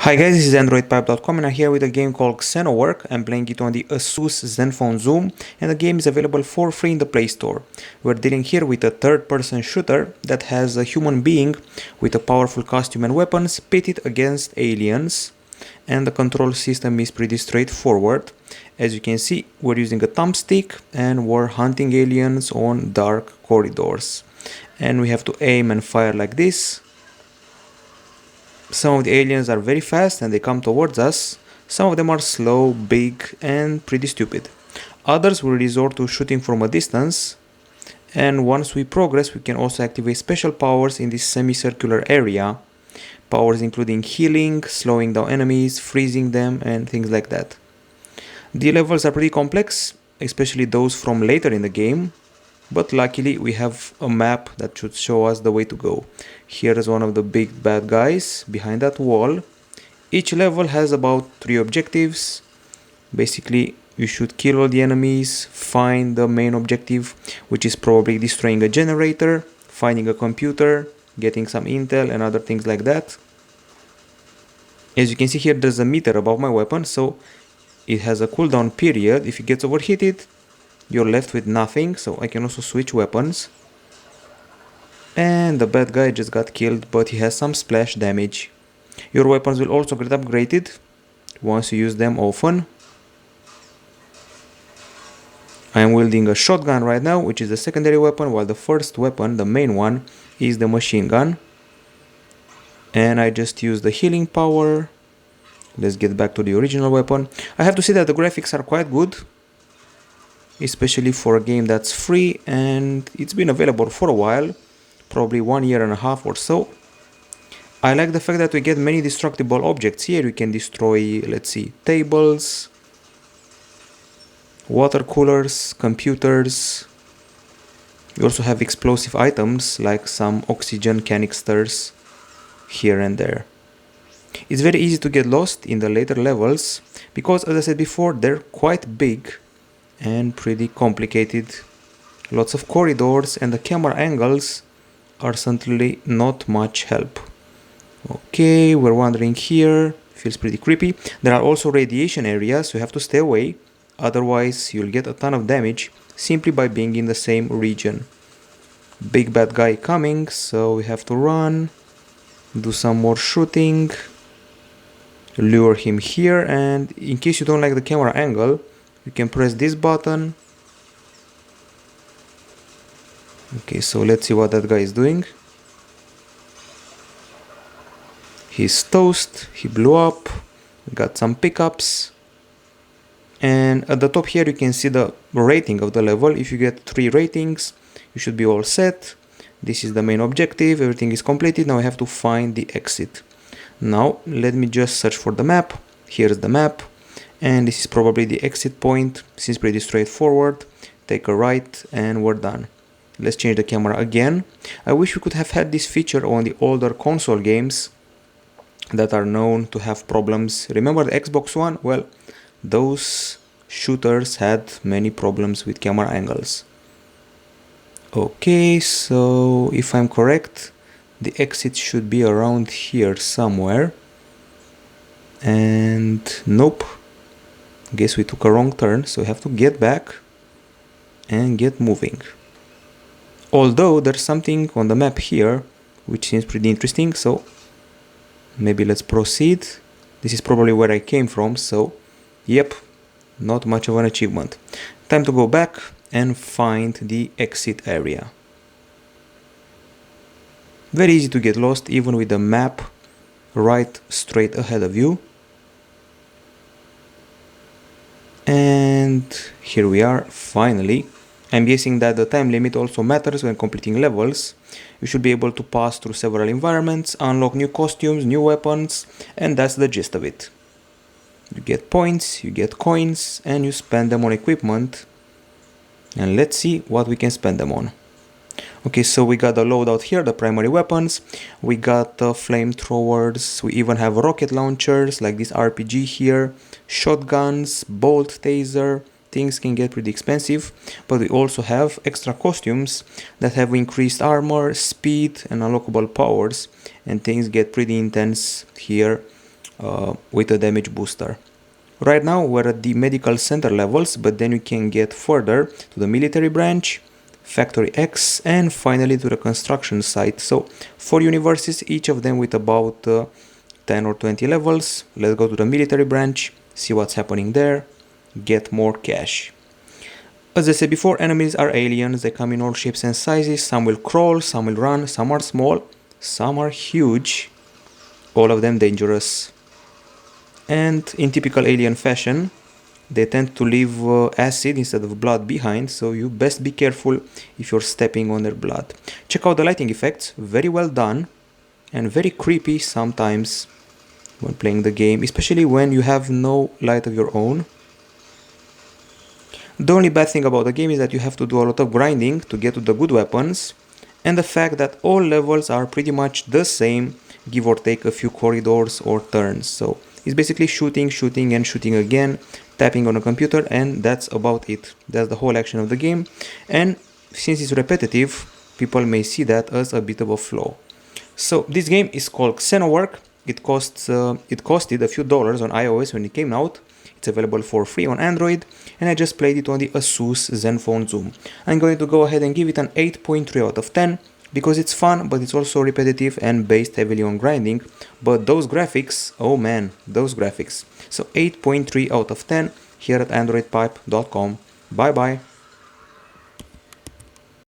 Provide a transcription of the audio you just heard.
Hi guys, this is Androidpipe.com and I'm here with a game called Xenowerk. I'm playing it on the ASUS ZenFone Zoom and the game is available for free in the Play Store. We're dealing here with a third-person shooter that has a human being with a powerful costume and weapons pitted against aliens, and the control system is pretty straightforward. As you can see, we're using a thumbstick and we're hunting aliens on dark corridors. And we have to aim and fire like this. Some of the aliens are very fast and they come towards us. Some of them are slow, big and pretty stupid. Others will resort to shooting from a distance. And once we progress, we can also activate special powers in this semicircular area. Powers including healing, slowing down enemies, freezing them and things like that. The levels are pretty complex, especially those from later in the game. But luckily we have a map that should show us the way to go. Here is one of the big bad guys behind that wall. Each level has about 3 objectives. Basically you should kill all the enemies, find the main objective, which is probably destroying a generator, finding a computer, getting some intel and other things like that. As you can see here, there's a meter above my weapon, so it has a cooldown period. If it gets overheated, you're left with nothing, so I can also switch weapons. And the bad guy just got killed, but he has some splash damage. Your weapons will also get upgraded once you use them often. I am wielding a shotgun right now, which is the secondary weapon, while the first weapon, the main one, is the machine gun. And I just used the healing power. Let's get back to the original weapon. I have to say that the graphics are quite good, especially for a game that's free and it's been available for a while, probably 1.5 years or so. I like the fact that we get many destructible objects here. You can destroy, let's see, tables, water coolers, computers. You also have explosive items like some oxygen canisters here and there. It's very easy to get lost in the later levels because, as I said before, they're quite big and pretty complicated. Lots of corridors and the camera angles are certainly not much help. Okay, we're wandering here. Feels pretty creepy. There are also radiation areas, so you have to stay away. Otherwise, you'll get a ton of damage simply by being in the same region. Big bad guy coming, so we have to run. Do some more shooting. Lure him here, and in case you don't like the camera angle, you can press this button. Okay, so let's see what that guy is doing. He's toast, he blew up, got some pickups. And at the top here you can see the rating of the level. If you get 3 ratings, you should be all set. This is the main objective, everything is completed. Now I have to find the exit. Now let me just search for the map. Here's the map. And this is probably the exit point. Seems pretty straightforward. Take a right and we're done. Let's change the camera again. I wish we could have had this feature on the older console games that are known to have problems. Remember the Xbox One? Well, those shooters had many problems with camera angles. Okay, so if I'm correct, the exit should be around here somewhere. And nope. Guess we took a wrong turn, so we have to get back and get moving. Although there's something on the map here which seems pretty interesting, so maybe let's proceed. This is probably where I came from, so yep, not much of an achievement. Time to go back and find the exit area. Very easy to get lost even with the map right straight ahead of you. And here we are, finally. I'm guessing that the time limit also matters when completing levels. You should be able to pass through several environments, unlock new costumes, new weapons, and that's the gist of it. You get points, you get coins, and you spend them on equipment. And let's see what we can spend them on. Okay, so we got the loadout here, the primary weapons. We got flamethrowers, we even have rocket launchers like this RPG here, shotguns, bolt taser. Things can get pretty expensive, but we also have extra costumes that have increased armor, speed and unlockable powers, and things get pretty intense here with a damage booster. Right now we're at the medical center levels, but then you can get further to the military branch, Factory X, and finally to the construction site. So 4 universes, each of them with about 10 or 20 levels. Let's go to the military branch, see what's happening there, get more cash. As I said before, enemies are aliens. They come in all shapes and sizes. Some will crawl, some will run, some are small, some are huge, all of them dangerous. And in typical alien fashion, they tend to leave acid instead of blood behind, so you best be careful if you're stepping on their blood. Check out the lighting effects, very well done and very creepy sometimes when playing the game, especially when you have no light of your own. The only bad thing about the game is that you have to do a lot of grinding to get to the good weapons, and the fact that all levels are pretty much the same, give or take a few corridors or turns. So it's basically shooting, shooting and shooting again, tapping on a computer, and that's about it. That's the whole action of the game, and since it's repetitive, people may see that as a bit of a flaw. So this game is called Xenowerk. It costed a few dollars on iOS when it came out. It's available for free on Android, and I just played it on the ASUS ZenFone Zoom. I'm going to go ahead and give it an 8.3 out of 10, because it's fun, but it's also repetitive and based heavily on grinding. But those graphics, oh man, those graphics. So 8.3 out of 10 here at Androidpipe.com. Bye bye.